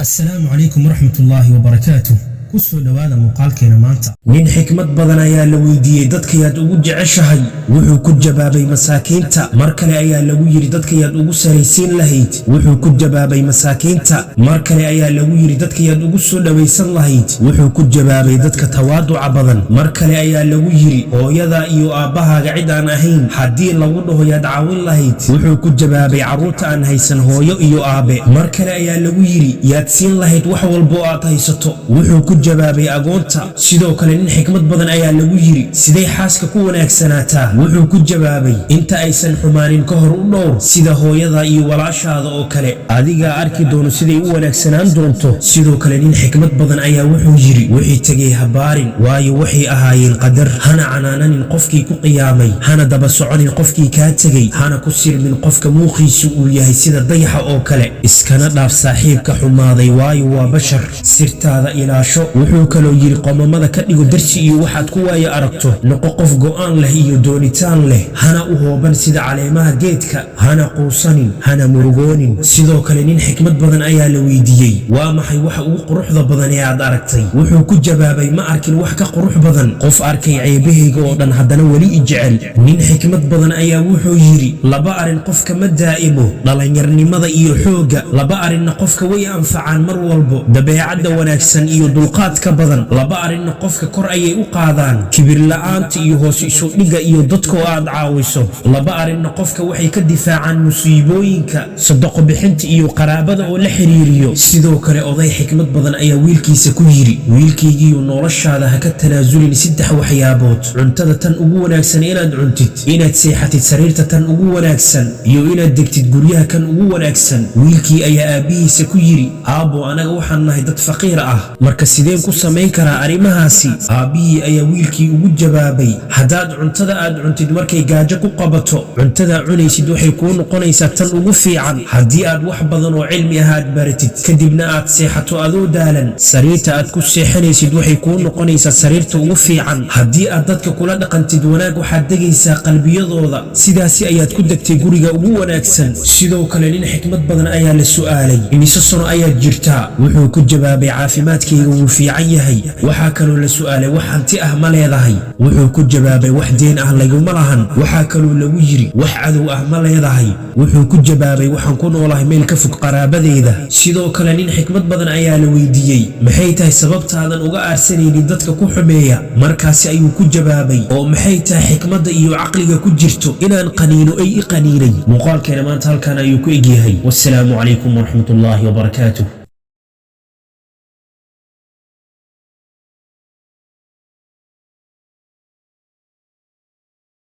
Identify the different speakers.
Speaker 1: السلام عليكم ورحمة الله وبركاته. kusoo dhawaada muuqaalkeena maanta. nin xikmad badan ayaa la weydiiyay dadkayaad ugu jeceshahay wuxuu ku jawaabay masaakiinta. mar kale ayaa lagu yiri dadkayaad ugu saraysiin lahayd wuxuu ku jawaabay masaakiinta. mar kale ayaa lagu yiri dadkayaad ugu soo dhawaysan lahayd wuxuu ku jawaabay dadka tawaaduca badan. mar kale ayaa lagu yiri hooyada iyo aabahaaga cid aan ahayn haddii lagu dhaho yaad caawin lahayd wuxuu ku jawaabay carruurta aan haysan hooyo iyo aabe. mar kale ayaa lagu yiri yaad siin lahayd wax walbo aad haysato wuxuu ku jawaabay agoonta. sidoo kale nin xikmad badan ayaa lagu yiri sidee xaaska ku wanaagsanaataa wuxuu ku jawaabay inta aysan xumaanin ka hor u dhowr sida hooyada iyo walaashaada oo kale adiga arki doono siday u wanaagsanaan doonto. sidoo kale nin xikmad badan ayaa wuxuu yiri wixii tagay habaarin waayo waxay ahaayeen qadar. hana canaananin qofkii ku qiyaamay hana daba soconin qofkii kaa tegay hana ku sirmin qofka muuqiisu uu yahay sida dayaxa oo kale. iskana dhaaf saaxiibka xumaaday waayo waa bashar. sirtaada ilaasho. wuxuu kaloo yiri qomamada ka dhigo darsi iyo waxaad ku waayo aragto noqo qof go'aan leh iyo doonitaan leh hana u hooban sida caleemaha geedka hana quusanin hana murugoonin. sidoo kale nin xikmad badan ayaa la weydiiyey waa maxay waxa ugu quruxda badan ee aad aragtay wuxuu ku jawaabay ma arkin wax ka qurux badan qof arkay ceebahayga oo dhan haddana weli i jecel. nin xikmad badan ayaa wuxuu yiri laba arin qofka ma daa'imo dhalinyarnimada iyo xoogga. laba arinna qofka way anfacaan mar walbo dabeecadda wanaagsan iyo dulqaadka badan. laba arinna qofka kor ayay u qaadaan kibir la'aanta iyo hoos isu dhiga iyo dadkoo aad caawiso. laba arinna qofka waxay ka difaacaan musiibooyinka sadaqo bixinta iyo qaraabada oo la xiriiriyo. sidoo kale oday xikmad badan ayaa wiilkiisa ku yiri wiilkaygiiyo noloshaada ha ka tanaasulin 3 waxyaabood cuntada tan ugu wanaagsan inaad cuntid inaad seexatid sariirta tan ugu wanaagsan iyo inaad degtid guryaha kan ugu wanaagsan. wiilkii ayaa aabihiisa ku yiri aabo anaga waxaan nahay dad faqiir ah marka sideen ku samayn karaa arrimahaasi. aabihii ayaa wiilkii ugu jawaabay haddaad cuntada aad cuntid markay gaajo ku qabato cuntada cunaysid waxay kuu noqonaysaa tan ugu fiican. haddii aad wax badan oo cilmi ah aad baratid kadibna aad seexato adoo daalan sariirta aad ku seexanaysid waxay kuu noqonaysaa sariirta ugu fiican. haddii aad dadka kula dhaqantid wanaag waxaad degaysaa qalbiyadooda sidaasi ayaad ku degtay guriga ugu wanaagsan. sidoo kale nin xikmad badan ayaa la su'aalay imise sano ayaad jirtaa wuxuu ku jawaabay caafimaadkayga wuu fiican yahay. waxaa kaloo la su'aalay wax hanti ah ma leedahay wuxuu ku jawaabay wax deen ah laguma lahan. waxaa kaloo lagu yiri wax cadow ah ma leedahay wuxuu ku jawaabay waxaan ku noolahay meel ka fog qaraabadeyda. sidoo kale nin xikmad badan ayaa la weydiiyey maxay tahay sababtaadan uga aarsanaynin dadka ku xumeeya markaasi ayuu ku jawaabay oo maxay tahay xikmadda iyo caqliga ku jirto inaan qaniino ay i qaniinay. muuqaalkeena maanta halkan ayuu ku egyahay. wassalaamu calaykum waraxmatullaahi wabarakaatuh.